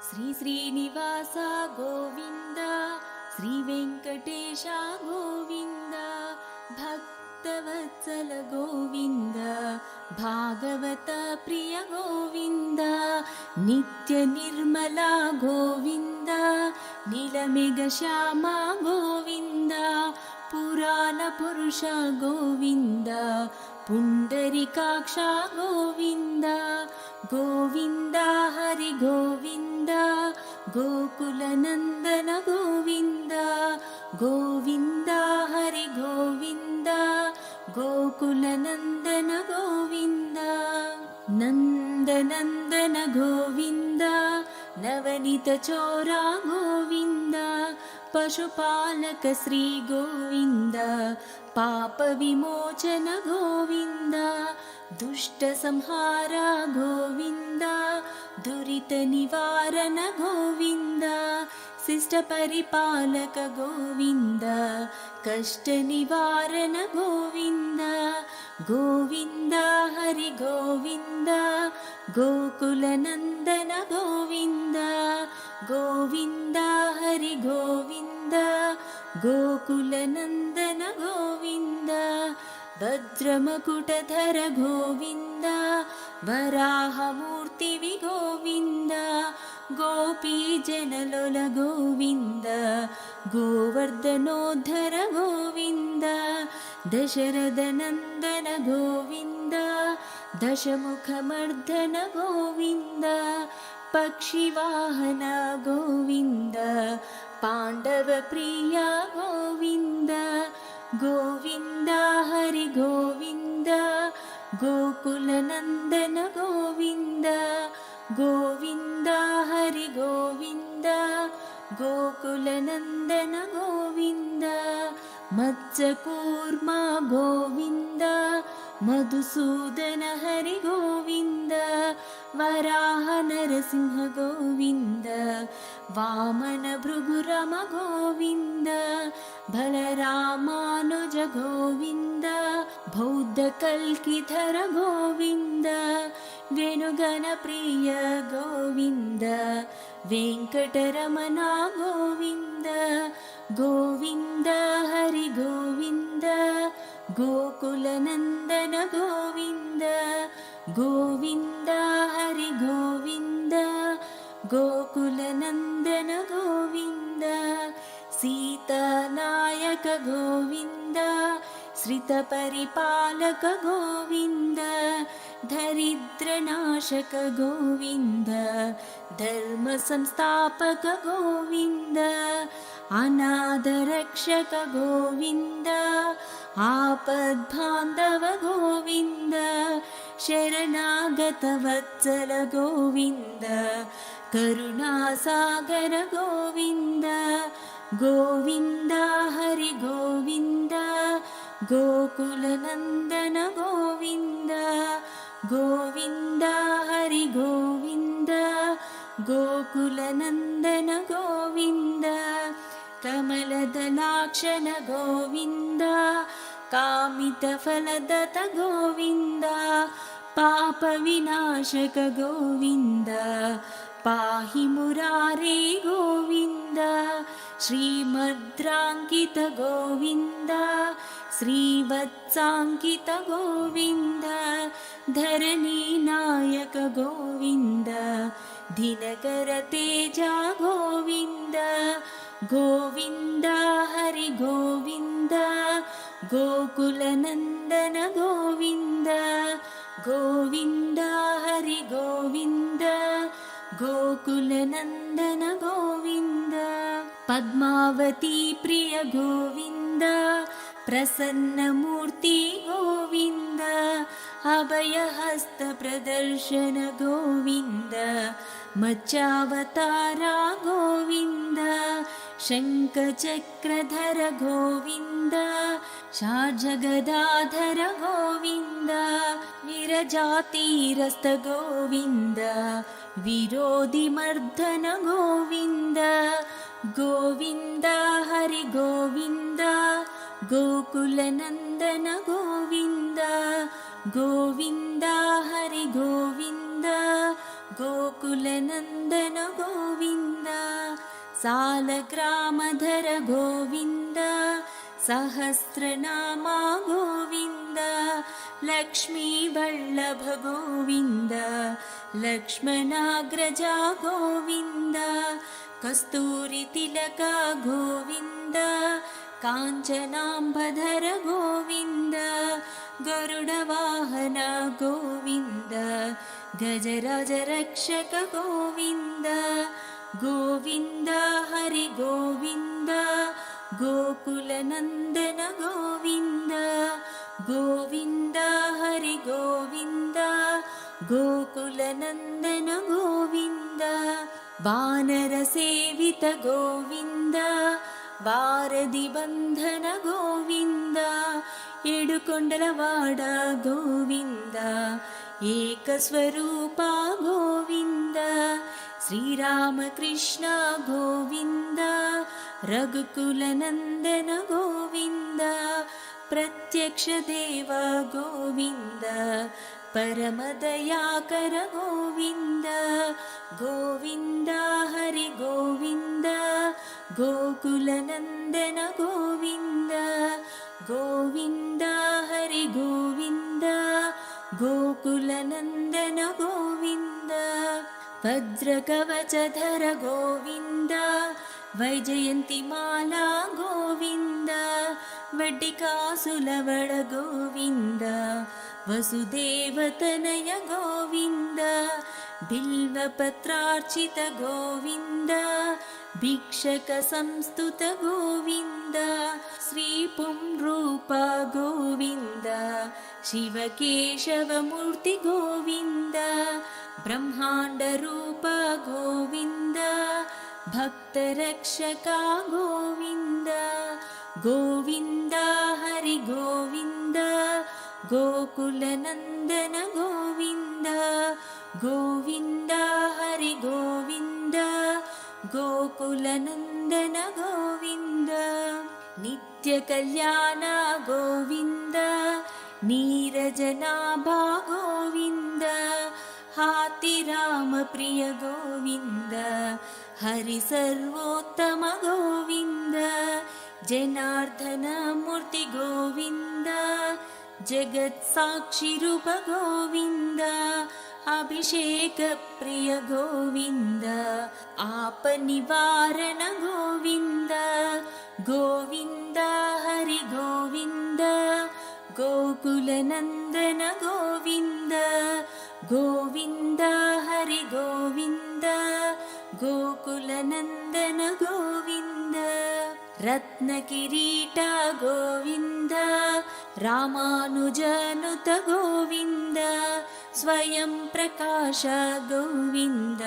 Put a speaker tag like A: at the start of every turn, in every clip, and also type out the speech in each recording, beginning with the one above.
A: श्री श्रीनिवास गोविन्द श्री वेङ्कटेश गोविन्द भक्तवत्सल गोविन्द भागवत प्रिय गोविन्द नित्य निर्मला गोविन्द नीलमेघ श्यामा गोविन्द पुराण पुरुष गोविन्द पुण्डरीकाक्ष गोविन्द गोविन्द हरि गोविन्द गोकुलनन्दन गोविन्द गोविन्द हरि गोविन्द गोकुलनन्दन गोविन्द नन्दनन्दन गोविन्द नवनीत चोरा गोविन्द पशुपालक श्री गोविन्द पाप विमोचन गोविन्द दुष्ट संहार गोविन्द दुरित निवारण गोविन्द शिष्ट परिपालक गोविन्द कष्ट निवारण गोविन्द गोविन्द हरि गोविन्द गोकुलनन्दन गोविन्द गोविन्द हरि गोविन्द गोकुलनन्दन गोविन्द वज्रमकुटधर गोविन्द वराहमूर्ति गोविन्द गोपीजनलोल गोविन्द गोवर्धनोद्धर गोविन्द दशरथनन्दन गोविन्द दशमुखमर्दन गोविन्द पक्षिवाहन गोविन्द पाण्डवप्रिय गोविन्द गोविन्द हरि गोविन्द गोकुलनन्दन गोविन्द गोविन्द हरि गोविन्द गोकुलनन्दन गोविन्द मत्स्यकूर्मा गोविन्द मधुसूदन हरि गोविन्द वराह नरसिंह गोविन्द वामन भृगुरम गोविन्द बलरामानुज गोविन्द बौद्धकल्किधर गोविन्द वेणुगणप्रिय गोविन्द वेङ्कटरमण गोविन्द गोविन्द हरि गोविन्द गोकुलनन्दन गोविन्द गोविन्द हरि गोविन्द गोकुलनन्दन गोविन्द सीतानायक गोविन्द श्रितपरिपालक गोविन्द दरिद्रनाशक गोविन्द धर्मसंस्थापक गोविन्द अनाथरक्षक गोविन्द आपद्बान्धव गोविन्द शरणागत वत्सल गोविन्द करुणासागर गोविन्द गोविन्द हरि गोविन्द गोकुलनन्दन गोविन्द गोविन्द हरि गोविन्द गोकुलनन्दन गोविन्द कमलदलाक्षण गोविन्द कामितफलदत गोविन्द पापविनाशक गोविन्द पाहि मुरारे गोविन्द श्रीमद्राङ्कित गोविन्द श्रीवत्साङ्कित गोविन्द धरणीनायक गोविन्द दिनकर तेजा गोविन्द गोविन्द हरि गोविन्द गोकुलनन्दन गोविन्द गोविन्द हरि गोविन्द गोकुलनन्दन गोविन्द पद्मावती प्रिय गोविन्द प्रसन्नमूर्ति गोविन्द अभयहस्त प्रदर्शन गोविन्द मच्चावतारा गोविन्द शङ्खचक्रधर गोविन्द शार्जगदाधर गोविन्द विरजातीरस्त गोविन्द विरोधिमर्दन गोविन्द गोविन्द हरि गोविन्द गोकुलनन्दन गोविन्द गोविन्द हरि गोविन्द गोकुलनन्दन गोविन्द सालग्रामधर गोविन्द सहस्रनामा गोविन्द लक्ष्मीवल्लभ गोविन्द लक्ष्मणाग्रजा गोविन्द कस्तूरितिलक गोविन्द काञ्चनाम्बधर गोविन्द गरुडवाहन गोविन्द गजराजरक्षक गोविन्द गोविन्द हरि गोविन्द गोकुलनन्दन गोविन्द गोविन्द हरि गोविन्द गोकुलनन्दन गोविन्द वानरसेवित गोविन्द वारधिबन्धन गोविन्द एडुकोण्डलवाड गोविन्द एकस्वरूप गोविन्द श्रीरामकृष्ण गोविन्द रघुकुलनन्दन गोविन्द प्रत्यक्षदेव गोविन्द परमदयाकर गोविन्द गोविन्द हरि गोविन्द गोकुलनन्दन गोविन्द गोविन्द हरि गोविन्द गोकुलनन्दन गोविन्द भद्रकवचधर गोविन्द वैजयन्तिमाला गोविन्द वड्डिकासुलवड गोविन्द वसुदेवतनय गोविन्द बिल्वपत्रार्चित गोविन्द भिक्षक संस्तुत गोविन्द श्रीपुंरूप गोविन्द शिवकेशवमूर्ति गोविन्द ब्रह्माण्डरूप गोविन्द भक्तरक्षका गोविन्द गोविन्द हरि गोविन्द गोकुलनन्दन गोविन्द गोविन्द हरि गोविन्द गोकुलनन्दन गोविन्द नित्यकल्याण गोविन्द नीरजनाभा गोविन्द हातिरामप्रिय गोविन्द हरि सर्वोत्तम गोविन्द जनार्दनमूर्ति गोविन्द जगत्साक्षिरूप गोविन्द अभिषेक प्रिय गोविन्द आपनिवारण गोविन्द गोविन्द हरि गोविन्द गोकुलनन्दन गोविन्द गोविन्द हरि गोविन्द गोकुलनन्दन गोविन्द रत्नकिरीट गोविन्द रामानुजनुत गोविन्द स्वयं प्रकाश गोविन्द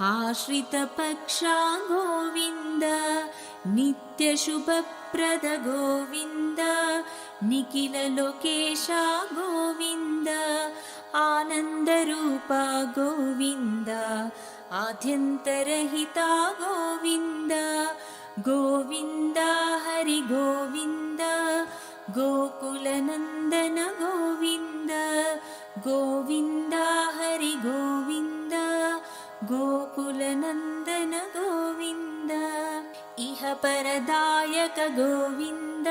A: आश्रितपक्षा गोविन्द नित्यशुभप्रद गोविन्द निखिललोकेश गोविन्द आनन्दरूप गोविन्द आद्यन्तरहिता गोविन्द गोविन्द हरि गोविन्द गोकुलनन्दन गोविन्द गोविन्द हरि गोविन्द गोकुलनन्दन गोविन्द इह परदायक गोविन्द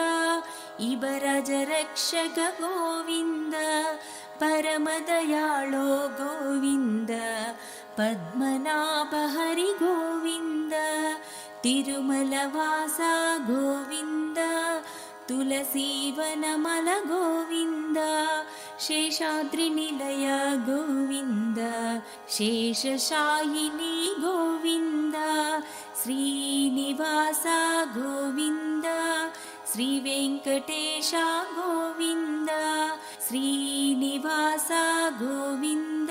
A: इबरजरक्षक गोविन्द परमदयाळो गोविन्द पद्मनाभ हरि गोविन्द तिरुमलवास गोविन्द तुलसीवनमल गोविन्द शेषाद्रिनिलय गोविन्द शेषशायिनी गोविन्द श्रीनिवास गोविन्द श्रीवेङ्कटेश गोविन्द श्रीनिवास गोविन्द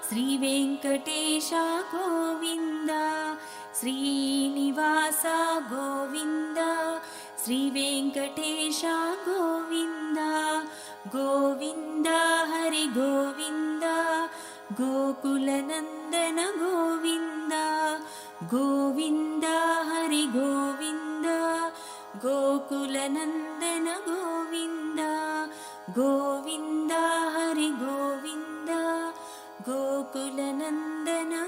A: श्रीवेङ्कटेश गोविन्द श्रीनिवास गोविन्द श्रीवेङ्कटेश गोविन्द गोविन्द हरि गोविन्द गोकुलनन्दन गोविन्द गोविन्द हरि गोविन्द गोकुलनन्दन गोविन्द गोविन्द हरि गोविन्द गोकुलनन्दन ವಂದನಾ